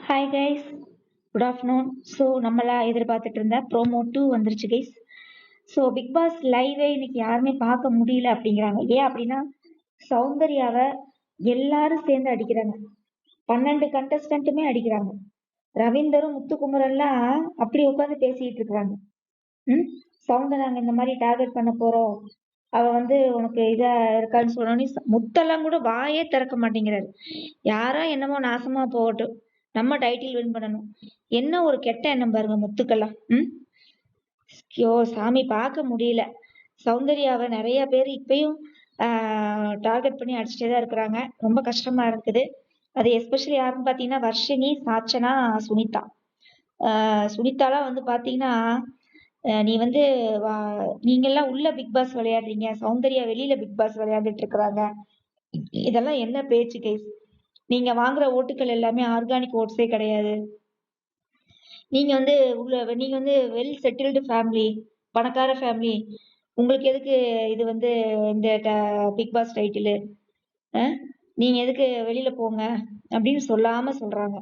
Hi guys, good afternoon. So நம்மளாம் எதிர்பார்த்துட்டு இருந்த ப்ரோமோ 2 வந்துருச்சு கைஸ். ஸோ பிக் பாஸ் லைவே இன்னைக்கு யாருமே பார்க்க முடியல அப்படிங்கிறாங்க. ஏன் அப்படின்னா சௌந்தர்யாவை எல்லாரும் சேர்ந்து அடிக்கிறாங்க. 12 கண்டஸ்டன்ட்டுமே அடிக்கிறாங்க. ரவீந்தரும் முத்துக்குமரெல்லாம் அப்படி உட்காந்து பேசிட்டு இருக்கிறாங்க. ம் சவுண்டை நாங்கள் இந்த மாதிரி டார்கெட் பண்ண போறோம், அவ வந்து உனக்கு இதா இருக்கான்னு சொன்னோன்னே முத்தெல்லாம் கூட வாயே திறக்க மாட்டேங்கிறாரு. யாரா என்னமோ நாசமா போகட்டும், நம்ம டைட்டில் வின் பண்ணணும். என்ன ஒரு கெட்ட எண்ணம் பாருங்க முத்துக்கெல்லாம். ஐயோ சாமி, பார்க்க முடியல. சௌந்தர்யாவை நிறைய பேர் இப்பயும் டார்கெட் பண்ணி அடிச்சுட்டே தான் இருக்கிறாங்க. ரொம்ப கஷ்டமா இருக்குது. அது எஸ்பெஷலி யாருன்னு பார்த்தீங்கன்னா வர்ஷினி, சாச்சனா, சுனிதா. சுனிதாலாம் வந்து பார்த்தீங்கன்னா நீ வந்து நீங்க எல்லாம் உள்ள பிக் பாஸ் விளையாடுறீங்க, சௌந்தர்யா வெளியில பிக் பாஸ் விளையாண்டுட்டு இருக்கிறாங்க. இதெல்லாம் என்ன பேச்சு கைஸ்? நீங்க வாங்குற ஓட்டுகள் எல்லாமே ஆர்கானிக் ஓட்ஸே கிடையாது. நீங்க வந்து நீங்க வந்து வெல் செட்டில்டு ஃபேமிலி, பணக்கார ஃபேமிலி. உங்களுக்கு எதுக்கு இது வந்து இந்த பிக் பாஸ் டைட்டிலு? நீங்க எதுக்கு வெளியில போங்க அப்படின்னு சொல்லாம சொல்றாங்க.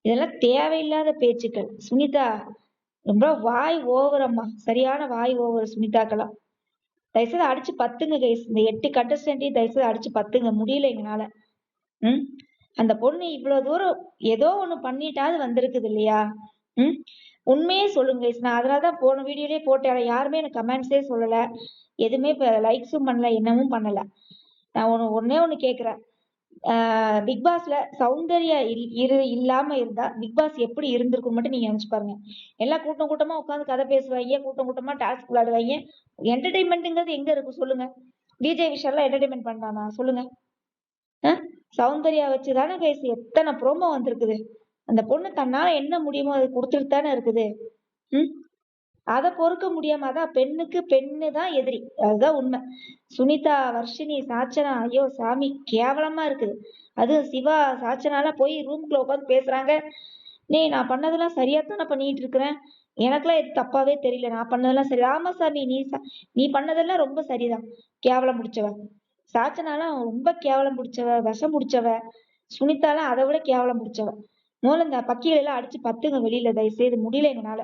இதெல்லாம் தேவையில்லாத பேச்சுக்கள். சுனிதா ரொம்ப வாய் ஓவர் அம்மா, சரியான வாய் ஓவர் சுனிதாக்கெல்லாம். தயவுசெய்து அடிச்சு பத்துங்க கைஸ். இந்த 8 கண்டஸ்டன்ட்டையும் தயவுசெய்து அடிச்சு பத்துங்க. முடியல எங்கனால. அந்த பொண்ணு இவ்வளவு தூரம் ஏதோ ஒண்ணு பண்ணிட்டாவது வந்திருக்குது இல்லையா? உண்மையே சொல்லுங்க கைஸ். நான் அதனாலதான் போன வீடியோலயே போட்டேன். யாருமே எனக்கு கமெண்ட்ஸே சொல்லல, எதுவுமே லைக்ஸும் பண்ணல, என்னமும் பண்ணல. நான் ஒன்னே ஒண்ணு கேக்குறேன். பிக் பாஸ்ல சௌந்தர்யா இல்லாம இருந்தா பிக் பாஸ் எப்படி இருந்திருக்கும் மட்டும் நீங்க நினைச்சு பாருங்க. எல்லாம் கூட்டம் கூட்டமா உட்காந்து கதை பேசுவாங்க, கூட்டம் கூட்டமா டாஸ்க் விளையாடுவாங்க. என்டர்டைன்மெண்ட்ங்கிறது எங்க இருக்கு சொல்லுங்க? விஜய் விஷால்லாம் என்டர்டைன்மெண்ட் பண்றானா சொல்லுங்க? சௌந்தர்யா வச்சுதானே கைஸ் எத்தனை ப்ரோமோ வந்திருக்குது. அந்த பொண்ணு தன்னால என்ன முடியுமோ அதை கொடுத்துட்டு தானே இருக்குது. அதை பொறுக்க முடியாம, அதான் பெண்ணுக்கு பெண்ணு தான் எதிரி, அதுதான் உண்மை. சுனிதா, வர்ஷினி, சாச்சனா, ஐயோ சாமி கேவலமா இருக்குது. அது சிவா, சாச்சனாலாம் போய் ரூம்குள்ள உட்காந்து பேசுறாங்க. நான் பண்ணதெல்லாம் சரியாத்தானே பண்ணிட்டு இருக்கிறேன், எனக்கெல்லாம் எது தப்பாவே தெரியல, நான் பண்ணதெல்லாம் சரி. ராமசாமி, நீ பண்ணதெல்லாம் ரொம்ப சரிதான். கேவலம் முடிச்சவ சாச்சனாலாம் ரொம்ப கேவலம் முடிச்சவ, விஷம் முடிச்சவ. சுனிதாலாம் அதை விட கேவலம் முடிச்சவ. முதல்ல இந்த பக்கிகள் எல்லாம் அடிச்சு பத்துங்க வெளியில, தயவு செய்து. முடியல எங்கனால.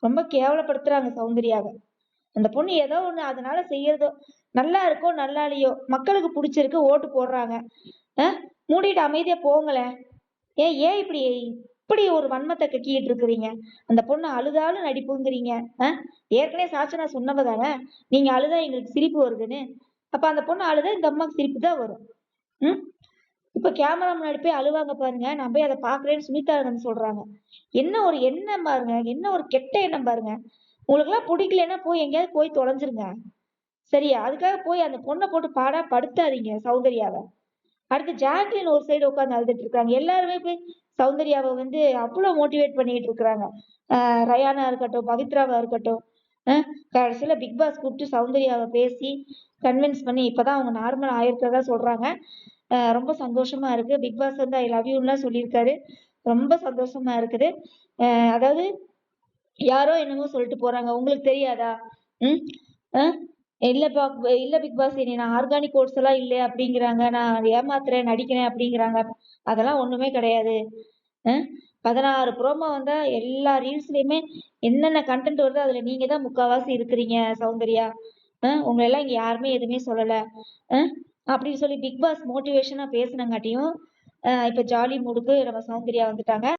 ரொம்ப கேவலப்படுத்துறாங்க சௌந்தர்யாவை. அந்த பொண்ணு ஏதோ ஒண்ணு அதனால செய்யறதோ, நல்லா இருக்கோ நல்லா இல்லையோ, மக்களுக்கு பிடிச்சிருக்கு, ஓட்டு போடுறாங்க. மூடிட்டு அமைதியா போங்களேன். ஏன் இப்படி இப்படி ஒரு வன்மத்தை கக்கிட்டு இருக்கிறீங்க? அந்த பொண்ணு அழுதாலும் நடிப்புங்கிறீங்க. ஏற்கனவே சாச்சனா சொன்னவ தானே, நீங்க அழுதா எங்களுக்கு சிரிப்பு வருதுன்னு. அப்ப அந்த பொண்ணு அழுதா இந்த அம்மாக்கு சிரிப்பு தான் வரும். இப்ப கேமரா முன்னாடி போய் அழுவாங்க பாருங்க, நான் போய் அதை பாக்குறேன்னு சுனிதா சொல்றாங்க. என்ன ஒரு எண்ணம் பாருங்க, என்ன ஒரு கெட்ட எண்ணம் பாருங்க. உங்களுக்கு எல்லாம் பிடிக்கலன்னா போய் எங்கேயாவது போய் தொலைஞ்சிருங்க, சரியா? அதுக்காக போய் அந்த பொண்ணை போட்டு பாடா படுத்தாதீங்க சௌந்தர்யாவை. அடுத்து ஜாக்லின் ஒரு சைடு உட்காந்து அழுதுட்டு இருக்காங்க. எல்லாருமே போய் சௌந்தர்யாவை வந்து அவ்வளவு மோட்டிவேட் பண்ணிட்டு இருக்கிறாங்க. ரயானா இருக்கட்டும், பவித்ராவா இருக்கட்டும். கடைசியில பிக் பாஸ் கூப்பிட்டு சௌந்தர்யாவை பேசி கன்வின்ஸ் பண்ணி இப்பதான் அவங்க நார்மல் ஆயிருக்கிறதா சொல்றாங்க. ரொம்ப சந்தோஷமா இருக்கு. பிக் பாஸ் வந்து ஐ லவ் யூன்னுலாம் சொல்லியிருக்காரு. ரொம்ப சந்தோஷமா இருக்குது. அதாவது யாரோ என்னமோ சொல்லிட்டு போறாங்க, உங்களுக்கு தெரியாதா? இல்ல பிக் பாஸ், இனி நான் ஆர்கானிக் ஓட்ஸ் எல்லாம் இல்லை அப்படிங்கிறாங்க, நான் ஏமாத்துறேன் நடிக்கிறேன் அப்படிங்கிறாங்க. அதெல்லாம் ஒண்ணுமே கிடையாது. 16 ப்ரோமோ வந்தா எல்லா ரீல்ஸ்லயுமே என்னென்ன கண்டென்ட் வருதோ அதுல நீங்க தான் முக்காவாசி இருக்கிறீங்க சௌந்தர்யா. உங்களை எல்லாம் இங்க யாருமே எதுவுமே சொல்லல அப்படின்னு சொல்லி பிக் பாஸ் மோட்டிவேஷனா பேசினங்காட்டியும் இப்ப ஜாலி மூடுக்கு நம்ம சௌந்தர்யா வந்துட்டாங்க.